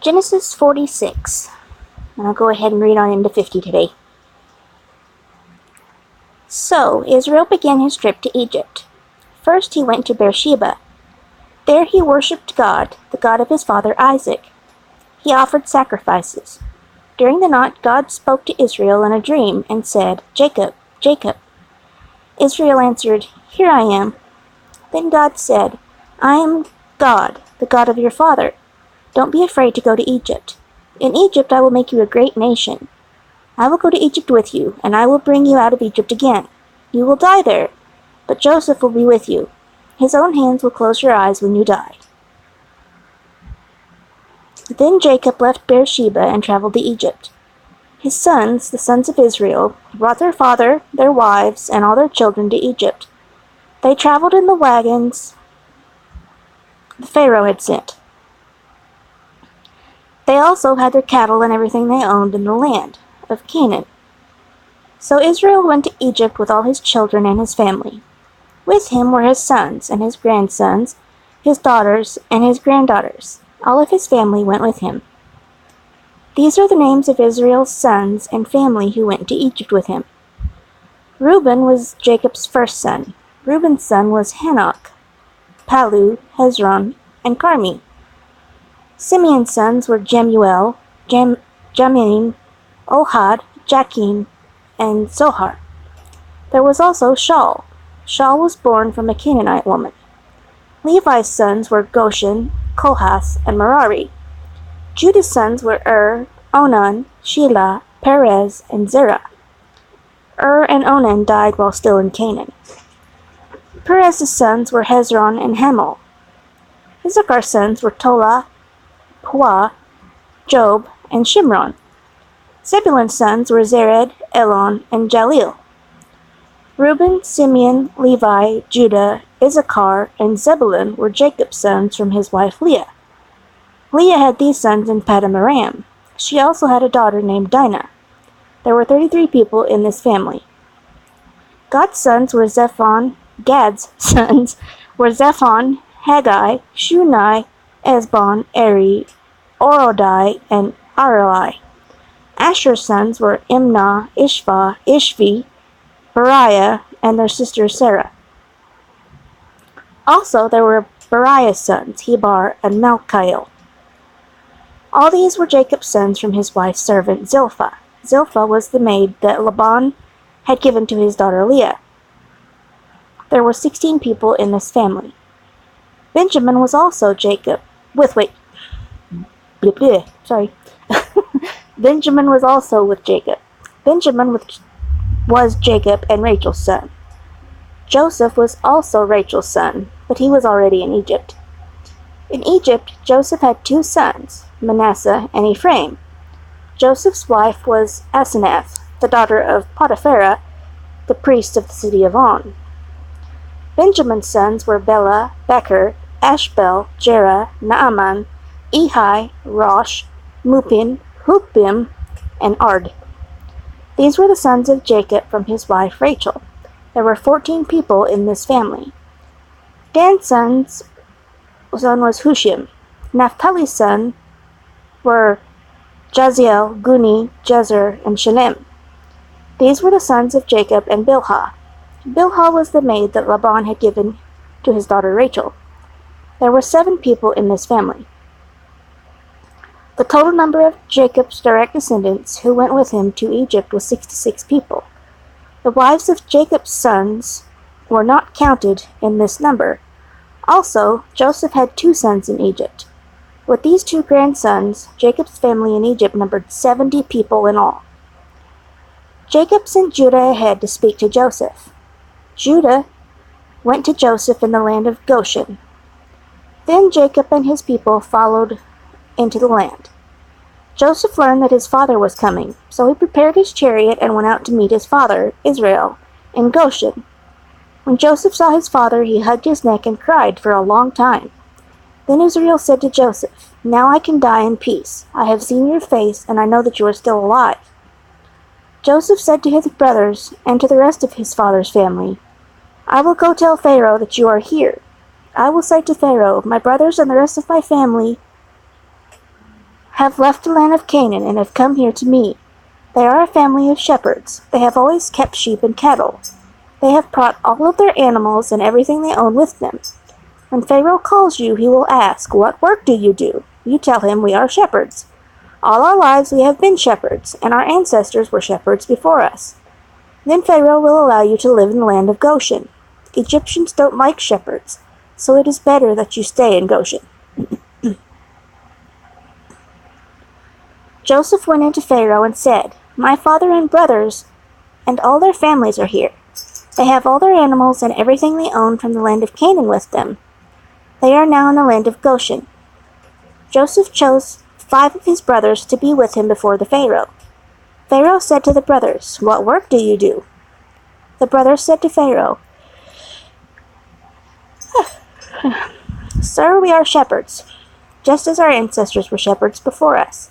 Genesis 46, and I'll go ahead and read on into 50 today. So Israel began his trip to Egypt. First he went to Beersheba. There he worshipped God, the God of his father Isaac. He offered sacrifices. During the night God spoke to Israel in a dream and said, "Jacob, Jacob." Israel answered, "Here I am." Then God said, "I am God, the God of your father. Don't be afraid to go to Egypt. In Egypt I will make you a great nation. I will go to Egypt with you, and I will bring you out of Egypt again. You will die there, but Joseph will be with you. His own hands will close your eyes when you die." Then Jacob left Beersheba and traveled to Egypt. His sons, the sons of Israel, brought their father, their wives, and all their children to Egypt. They traveled in the wagons the Pharaoh had sent. They also had their cattle and everything they owned in the land of Canaan. So Israel went to Egypt with all his children and his family. With him were his sons and his grandsons, his daughters and his granddaughters. All of his family went with him. These are the names of Israel's sons and family who went to Egypt with him. Reuben was Jacob's first son. Reuben's son was Hanok, Palu, Hezron, and Carmi. Simeon's sons were Jemuel, Jamin, Ohad, Jachin, and Zohar. There was also Shaul. Shaul was born from a Canaanite woman. Levi's sons were Goshen, Kohath, and Merari. Judah's sons were Onan, Shelah, Perez, and Zerah. And Onan died while still in Canaan. Perez's sons were Hezron and Hamul. Issachar's sons were Tola, Puah, Job, and Shimron. Zebulun's sons were Zered, Elon, and Jalil. Reuben, Simeon, Levi, Judah, Issachar, and Zebulun were Jacob's sons from his wife Leah. Leah had these sons in Paddan Aram. She also had a daughter named Dinah. There were 33 people in this family. Gad's sons were Zephon, Haggai, Shunai, Esbon, Eri, Orodai, and Arelai. Asher's sons were Imnah, Ishva, Ishvi, Beriah, and their sister Sarah. Also there were Beriah's sons, Hebar and Malchiel. All these were Jacob's sons from his wife's servant Zilpah. Zilpah was the maid that Laban had given to his daughter Leah. There were 16 people in this family. Benjamin was also Benjamin was also with Jacob. Benjamin was Jacob and Rachel's son. Joseph was also Rachel's son, but he was already in Egypt. In Egypt, Joseph had 2 sons, Manasseh and Ephraim. Joseph's wife was Asenath, the daughter of Potiphera, the priest of the city of On. Benjamin's sons were Bela, Becher, Ashbel, Jerah, Naaman, Ehi, Rosh, Mupim, Hupim, and Ard. These were the sons of Jacob from his wife Rachel. There were 14 people in this family. Dan's son was Hushim. Naphtali's sons were Jaziel, Guni, Jezer, and Shanem. These were the sons of Jacob and Bilhah. Bilhah was the maid that Laban had given to his daughter Rachel. There were 7 people in this family. The total number of Jacob's direct descendants who went with him to Egypt was 66 people. The wives of Jacob's sons were not counted in this number. Also, Joseph had 2 sons in Egypt. With these 2 grandsons, Jacob's family in Egypt numbered 70 people in all. Jacob sent Judah ahead to speak to Joseph. Judah went to Joseph in the land of Goshen. Then Jacob and his people followed into the land. Joseph learned that his father was coming, so he prepared his chariot and went out to meet his father, Israel, in Goshen. When Joseph saw his father, he hugged his neck and cried for a long time. Then Israel said to Joseph, "Now I can die in peace. I have seen your face, and I know that you are still alive." Joseph said to his brothers and to the rest of his father's family, "I will go tell Pharaoh that you are here. I will say to Pharaoh, 'My brothers and the rest of my family have left the land of Canaan and have come here to me. They are a family of shepherds. They have always kept sheep and cattle. They have brought all of their animals and everything they own with them. When Pharaoh calls you, he will ask, 'What work do you do?' You tell him, 'We are shepherds. All our lives we have been shepherds, and our ancestors were shepherds before us.' Then Pharaoh will allow you to live in the land of Goshen. Egyptians don't like shepherds, so it is better that you stay in Goshen." Joseph went into Pharaoh and said, "My father and brothers and all their families are here. They have all their animals and everything they own from the land of Canaan with them. They are now in the land of Goshen." Joseph chose 5 of his brothers to be with him before the Pharaoh. Pharaoh said to the brothers, "What work do you do?" The brothers said to Pharaoh, "Sir, we are shepherds, just as our ancestors were shepherds before us."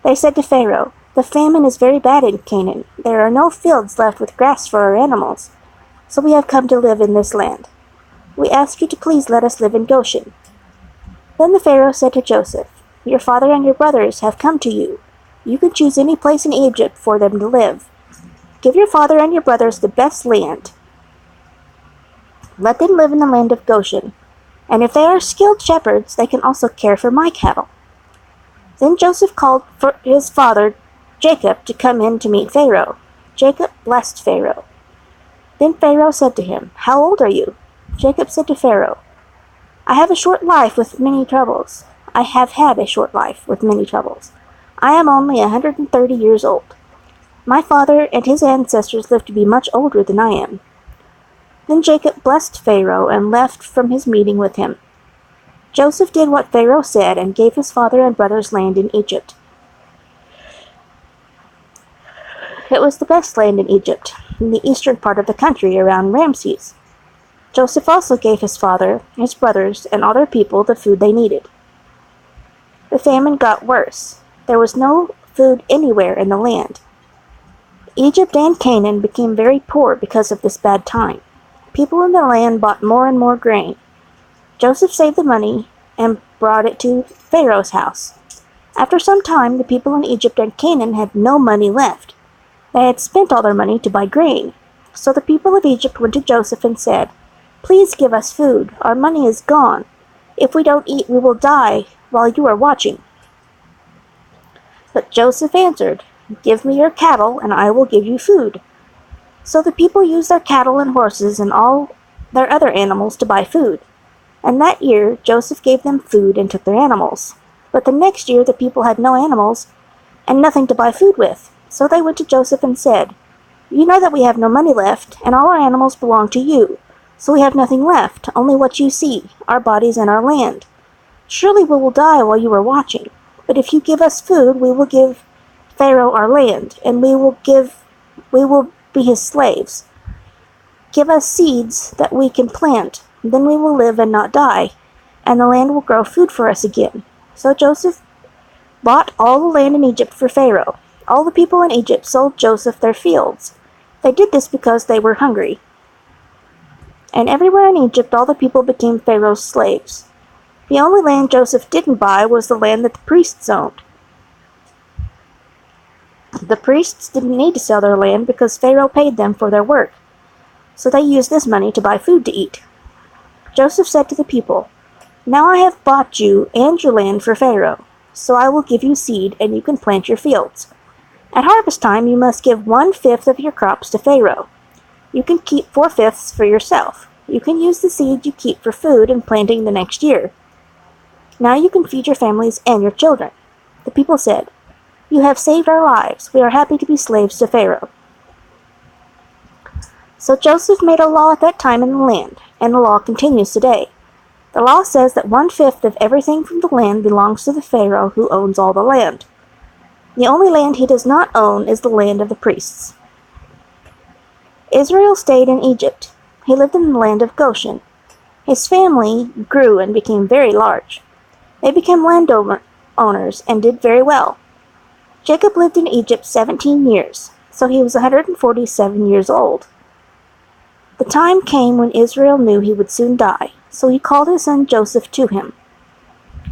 They said to Pharaoh, "The famine is very bad in Canaan. There are no fields left with grass for our animals, so we have come to live in this land. We ask you to please let us live in Goshen." Then the Pharaoh said to Joseph, "Your father and your brothers have come to you. You can choose any place in Egypt for them to live. Give your father and your brothers the best land. Let them live in the land of Goshen, and if they are skilled shepherds, they can also care for my cattle." Then Joseph called for his father Jacob to come in to meet Pharaoh. Jacob blessed Pharaoh. Then Pharaoh said to him, "How old are you?" Jacob said to Pharaoh, "I have a short life with many troubles. I have had a short life with many troubles. I am only 130 years old. My father and his ancestors lived to be much older than I am." Then Jacob blessed Pharaoh and left from his meeting with him. Joseph did what Pharaoh said and gave his father and brothers land in Egypt. It was the best land in Egypt, in the eastern part of the country around Ramses. Joseph also gave his father, his brothers, and all their people the food they needed. The famine got worse. There was no food anywhere in the land. Egypt and Canaan became very poor because of this bad time. People in the land bought more and more grain. Joseph saved the money and brought it to Pharaoh's house. After some time, the people in Egypt and Canaan had no money left. They had spent all their money to buy grain. So the people of Egypt went to Joseph and said, "Please give us food. Our money is gone. If we don't eat, we will die while you are watching." But Joseph answered, "Give me your cattle, and I will give you food." So the people used their cattle and horses and all their other animals to buy food. And that year, Joseph gave them food and took their animals. But the next year, the people had no animals and nothing to buy food with. So they went to Joseph and said, "You know that we have no money left, and all our animals belong to you. So we have nothing left, only what you see, our bodies and our land. Surely we will die while you are watching. But if you give us food, we will give Pharaoh our land, and we will be his slaves. Give us seeds that we can plant, then we will live and not die, and the land will grow food for us again." So Joseph bought all the land in Egypt for Pharaoh. All the people in Egypt sold Joseph their fields. They did this because they were hungry. And everywhere in Egypt all the people became Pharaoh's slaves. The only land Joseph didn't buy was the land that the priests owned. The priests didn't need to sell their land because Pharaoh paid them for their work, so they used this money to buy food to eat. Joseph said to the people, "Now I have bought you and your land for Pharaoh, so I will give you seed and you can plant your fields. At harvest time you must give 1/5 of your crops to Pharaoh. You can keep 4/5 for yourself. You can use the seed you keep for food and planting the next year. Now you can feed your families and your children." The people said, "You have saved our lives. We are happy to be slaves to Pharaoh." So Joseph made a law at that time in the land, and the law continues today. The law says that 1/5 of everything from the land belongs to the Pharaoh who owns all the land. The only land he does not own is the land of the priests. Israel stayed in Egypt. He lived in the land of Goshen. His family grew and became very large. They became landowners and did very well. Jacob lived in Egypt 17 years, so he was 147 years old. The time came when Israel knew he would soon die, so he called his son Joseph to him.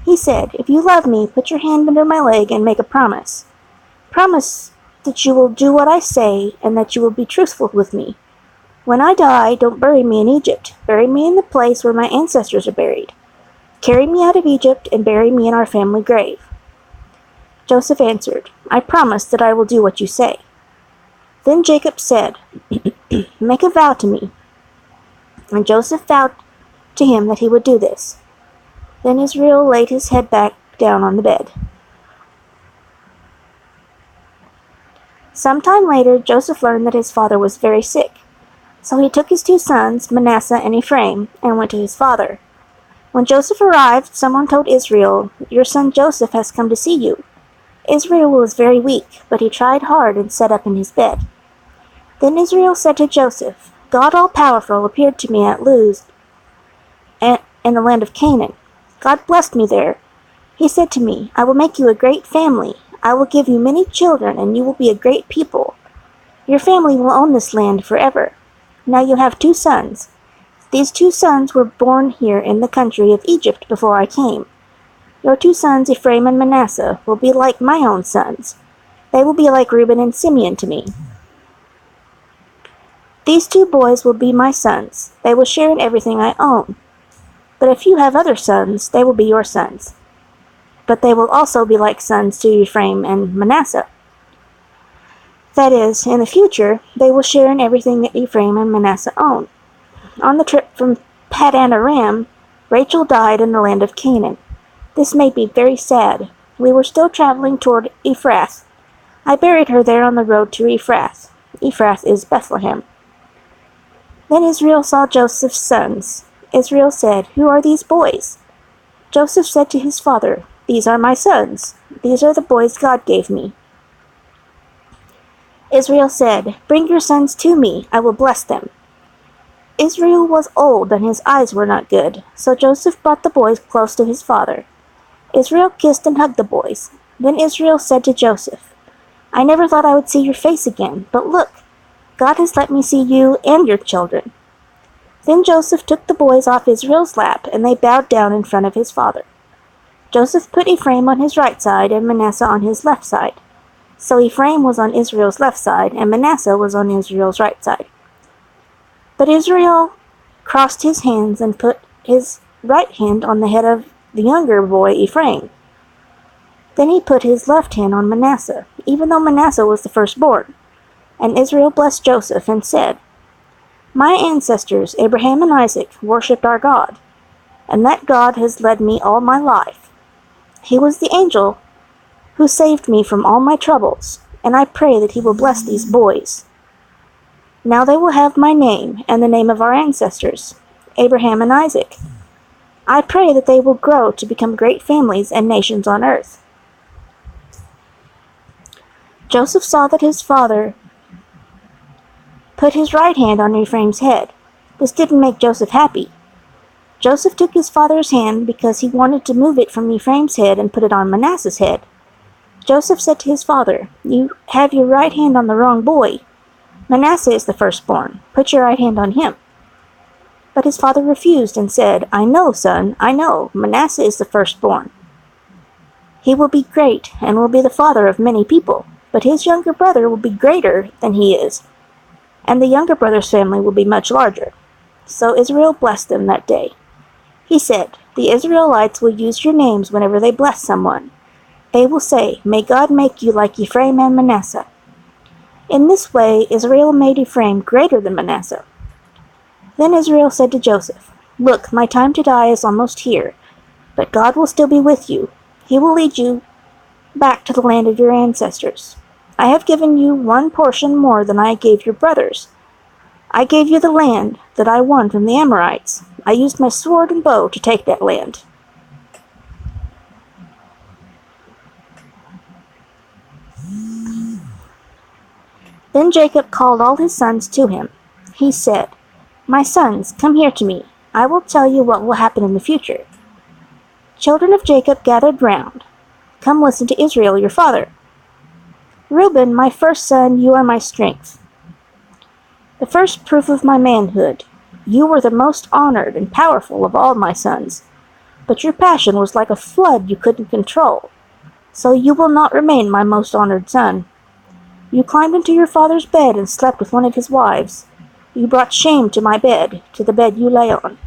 He said, "If you love me, put your hand under my leg and make a promise. Promise that you will do what I say and that you will be truthful with me. When I die, don't bury me in Egypt. Bury me in the place where my ancestors are buried. Carry me out of Egypt and bury me in our family grave." Joseph answered, "I promise that I will do what you say." Then Jacob said, "Make a vow to me." And Joseph vowed to him that he would do this. Then Israel laid his head back down on the bed. Some time later, Joseph learned that his father was very sick. So he took his two sons, Manasseh and Ephraim, and went to his father. When Joseph arrived, someone told Israel, "Your son Joseph has come to see you." Israel was very weak, but he tried hard and sat up in his bed. Then Israel said to Joseph, "God all-powerful appeared to me at Luz in the land of Canaan. God blessed me there. He said to me, 'I will make you a great family. I will give you many children, and you will be a great people. Your family will own this land forever.' Now you have two sons. These two sons were born here in the country of Egypt before I came. Your two sons, Ephraim and Manasseh, will be like my own sons. They will be like Reuben and Simeon to me. These two boys will be my sons. They will share in everything I own. But if you have other sons, they will be your sons. But they will also be like sons to Ephraim and Manasseh. That is, in the future, they will share in everything that Ephraim and Manasseh own." On the trip from Paddan Aram, Rachel died in the land of Canaan. This made me very sad. We were still traveling toward Ephrath. I buried her there on the road to Ephrath. Ephrath is Bethlehem. Then Israel saw Joseph's sons. Israel said, "Who are these boys?" Joseph said to his father, "These are my sons. These are the boys God gave me." Israel said, "Bring your sons to me. I will bless them." Israel was old and his eyes were not good, so Joseph brought the boys close to his father. Israel kissed and hugged the boys. Then Israel said to Joseph, "I never thought I would see your face again, but look, God has let me see you and your children." Then Joseph took the boys off Israel's lap, and they bowed down in front of his father. Joseph put Ephraim on his right side and Manasseh on his left side. So Ephraim was on Israel's left side, and Manasseh was on Israel's right side. But Israel crossed his hands and put his right hand on the head of the younger boy Ephraim. Then he put his left hand on Manasseh, even though Manasseh was the firstborn. And Israel blessed Joseph and said, "My ancestors, Abraham and Isaac, worshipped our God, and that God has led me all my life. He was the angel who saved me from all my troubles, and I pray that he will bless these boys. Now they will have my name and the name of our ancestors, Abraham and Isaac. I pray that they will grow to become great families and nations on earth." Joseph saw that his father put his right hand on Ephraim's head. This didn't make Joseph happy. Joseph took his father's hand because he wanted to move it from Ephraim's head and put it on Manasseh's head. Joseph said to his father, "You have your right hand on the wrong boy. Manasseh is the firstborn. Put your right hand on him." But his father refused and said, "I know, son, I know. Manasseh is the firstborn. He will be great and will be the father of many people, but his younger brother will be greater than he is, and the younger brother's family will be much larger." So Israel blessed them that day. He said, "The Israelites will use your names whenever they bless someone. They will say, 'May God make you like Ephraim and Manasseh.'" In this way, Israel made Ephraim greater than Manasseh. Then Israel said to Joseph, "Look, my time to die is almost here, but God will still be with you. He will lead you back to the land of your ancestors. I have given you one portion more than I gave your brothers. I gave you the land that I won from the Amorites. I used my sword and bow to take that land." Then Jacob called all his sons to him. He said, "My sons, come here to me. I will tell you what will happen in the future." Children of Jacob gathered round. "Come listen to Israel, your father. Reuben, my first son, you are my strength, the first proof of my manhood. You were the most honored and powerful of all my sons. but your passion was like a flood you couldn't control. So you will not remain my most honored son. You climbed into your father's bed and slept with one of his wives. You brought shame to my bed, to the bed you lay on.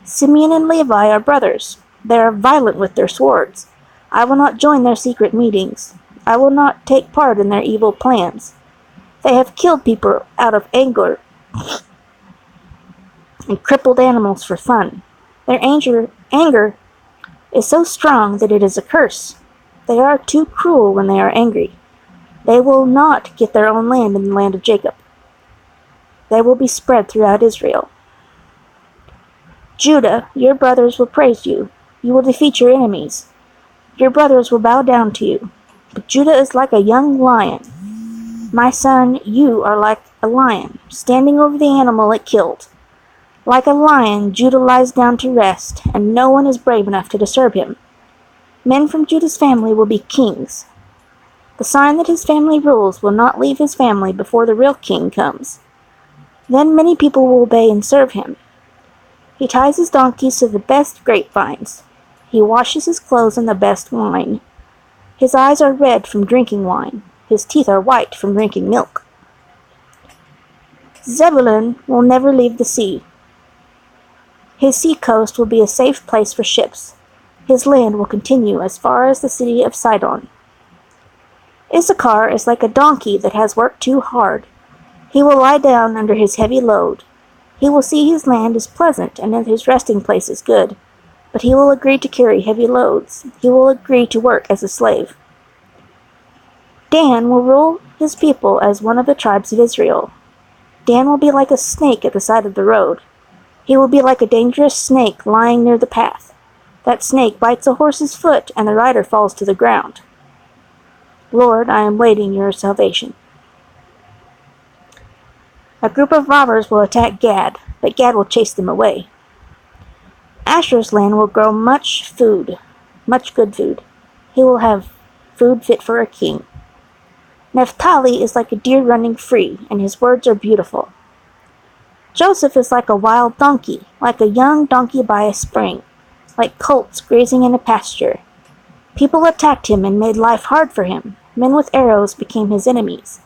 Simeon and Levi are brothers. They are violent with their swords. I will not join their secret meetings. I will not take part in their evil plans. They have killed people out of anger and crippled animals for fun. Their anger is so strong that it is a curse. They are too cruel when they are angry. They will not get their own land in the land of Jacob. They will be spread throughout Israel. Judah, your brothers will praise you. You will defeat your enemies. Your brothers will bow down to you. But Judah is like a young lion. My son, you are like a lion, standing over the animal it killed. Like a lion, Judah lies down to rest, and no one is brave enough to disturb him. Men from Judah's family will be kings. The sign that his family rules will not leave his family before the real king comes. Then many people will obey and serve him. He ties his donkeys to the best grapevines. He washes his clothes in the best wine. His eyes are red from drinking wine. His teeth are white from drinking milk. Zebulun will never leave the sea. His sea coast will be a safe place for ships. His land will continue as far as the city of Sidon. Issachar is like a donkey that has worked too hard. He will lie down under his heavy load. He will see his land is pleasant and his resting place is good, but he will agree to carry heavy loads. He will agree to work as a slave. Dan will rule his people as one of the tribes of Israel. Dan will be like a snake at the side of the road. He will be like a dangerous snake lying near the path. That snake bites a horse's foot, and the rider falls to the ground. Lord, I am waiting your salvation. A group of robbers will attack Gad, but Gad will chase them away. Asher's land will grow much good food. He will have food fit for a king. Naphtali is like a deer running free, and his words are beautiful. Joseph is like a wild donkey, like a young donkey by a spring, like colts grazing in a pasture. People attacked him and made life hard for him. Men with arrows became his enemies.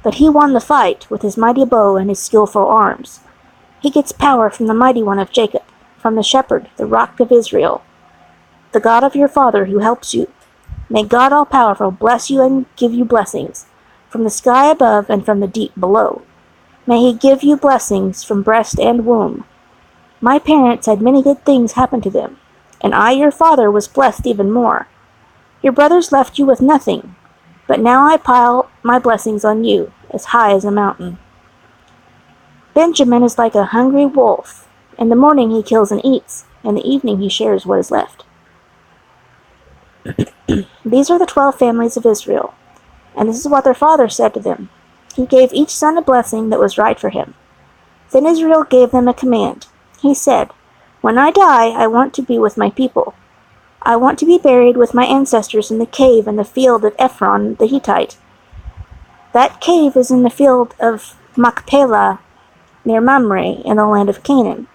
But he won the fight with his mighty bow and his skillful arms. He gets power from the mighty one of Jacob, from the shepherd, the rock of Israel, the God of your father who helps you. May God all-powerful bless you and give you blessings, from the sky above and from the deep below. May he give you blessings from breast and womb. My parents had many good things happen to them, and I, your father, was blessed even more. Your brothers left you with nothing, but now I pile my blessings on you, as high as a mountain. Benjamin is like a hungry wolf. In the morning he kills and eats. In the evening he shares what is left. These are the 12 families of Israel, and this is what their father said to them. He gave each son a blessing that was right for him. Then Israel gave them a command. He said, When I die, I want to be with my people. I want to be buried with my ancestors in the cave in the field of Ephron the Hittite. That cave is in the field of Machpelah, near Mamre, in the land of Canaan.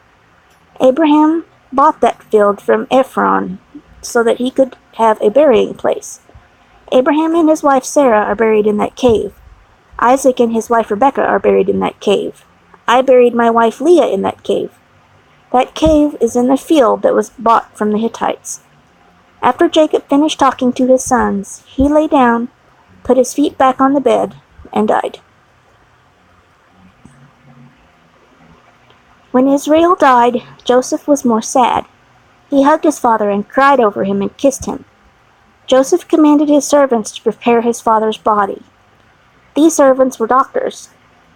Abraham bought that field from Ephron so that he could have a burying place. Abraham and his wife Sarah are buried in that cave. Isaac and his wife Rebekah are buried in that cave. I buried my wife Leah in that cave. That cave is in the field that was bought from the Hittites. After Jacob finished talking to his sons, he lay down, put his feet back on the bed, and died. When Israel died, Joseph was more sad. He hugged his father and cried over him and kissed him. Joseph commanded his servants to prepare his father's body. These servants were doctors.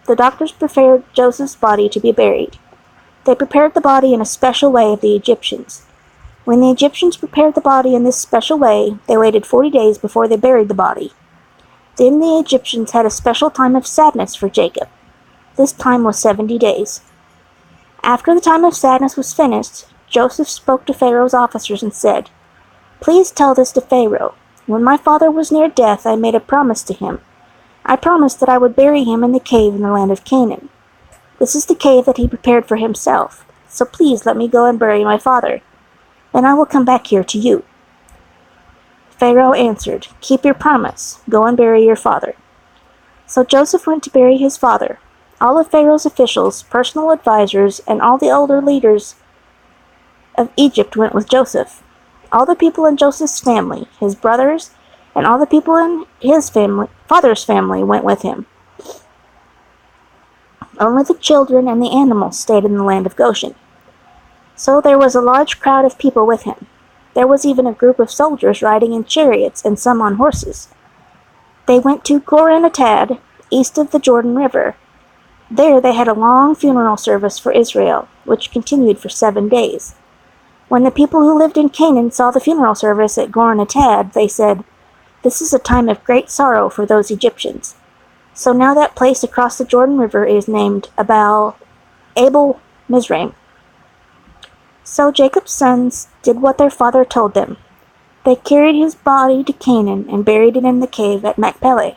The doctors prepared Joseph's body to be buried. They prepared the body in a special way of the Egyptians. When the Egyptians prepared the body in this special way, they waited 40 days before they buried the body. Then the Egyptians had a special time of sadness for Jacob. This time was 70 days. After the time of sadness was finished, Joseph spoke to Pharaoh's officers and said, Please tell this to Pharaoh. When my father was near death, I made a promise to him. I promised that I would bury him in the cave in the land of Canaan. This is the cave that he prepared for himself, so please let me go and bury my father. then I will come back here to you." Pharaoh answered, "Keep your promise. Go and bury your father." So Joseph went to bury his father. All of Pharaoh's officials, personal advisors, and all the older leaders of Egypt went with Joseph. All the people in Joseph's family, his brothers, and all the people in his father's family went with him. Only the children and the animals stayed in the land of Goshen. So there was a large crowd of people with him. There was even a group of soldiers riding in chariots and some on horses. They went to Gur-en-Atad, east of the Jordan River. There they had a long funeral service for Israel, which continued for 7 days. When the people who lived in Canaan saw the funeral service at Gur-en-Atad, they said, "This is a time of great sorrow for those Egyptians." So now that place across the Jordan River is named Abel Mizraim. So Jacob's sons did what their father told them. They carried his body to Canaan and buried it in the cave at Machpelah.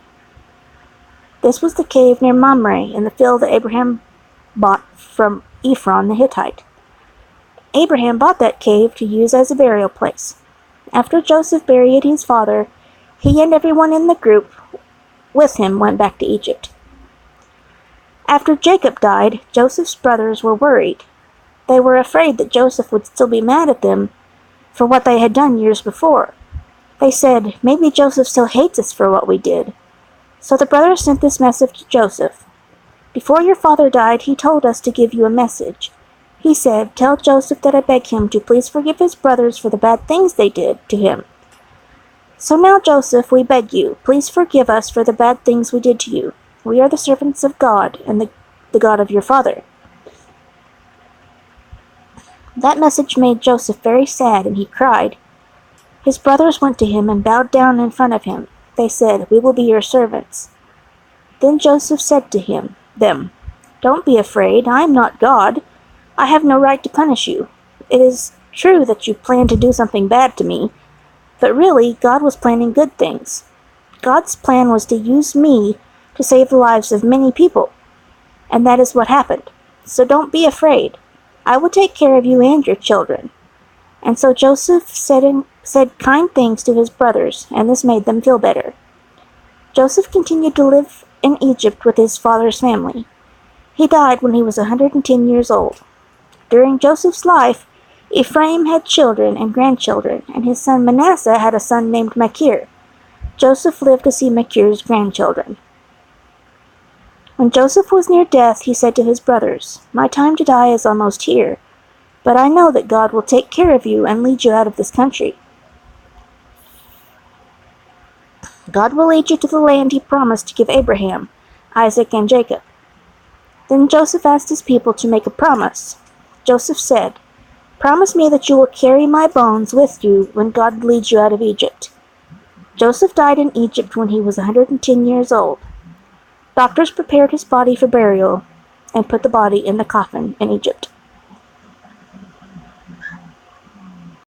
This was the cave near Mamre in the field that Abraham bought from Ephron the Hittite. Abraham bought that cave to use as a burial place. After Joseph buried his father, he and everyone in the group with him went back to Egypt. After Jacob died, Joseph's brothers were worried. They were afraid that Joseph would still be mad at them for what they had done years before. They said, "Maybe Joseph still hates us for what we did." So the brothers sent this message to Joseph. "Before your father died, he told us to give you a message. He said, 'Tell Joseph that I beg him to please forgive his brothers for the bad things they did to him.' So now, Joseph, we beg you, please forgive us for the bad things we did to you. We are the servants of God and the God of your father." That message made Joseph very sad, and he cried. His brothers went to him and bowed down in front of him. They said, "We will be your servants." Then Joseph said to them, "Don't be afraid. I am not God. I have no right to punish you. It is true that you planned to do something bad to me, but really, God was planning good things. God's plan was to use me to save the lives of many people, and that is what happened. So don't be afraid. I will take care of you and your children." And so Joseph said kind things to his brothers, and this made them feel better. Joseph continued to live in Egypt with his father's family. He died when he was 110 years old. During Joseph's life, Ephraim had children and grandchildren, and his son Manasseh had a son named Machir. Joseph lived to see Machir's grandchildren. When Joseph was near death, he said to his brothers, "My time to die is almost here, but I know that God will take care of you and lead you out of this country. God will lead you to the land he promised to give Abraham, Isaac, and Jacob." Then Joseph asked his people to make a promise. Joseph said, "Promise me that you will carry my bones with you when God leads you out of Egypt." Joseph died in Egypt when he was 110 years old. Doctors prepared his body for burial and put the body in the coffin in Egypt.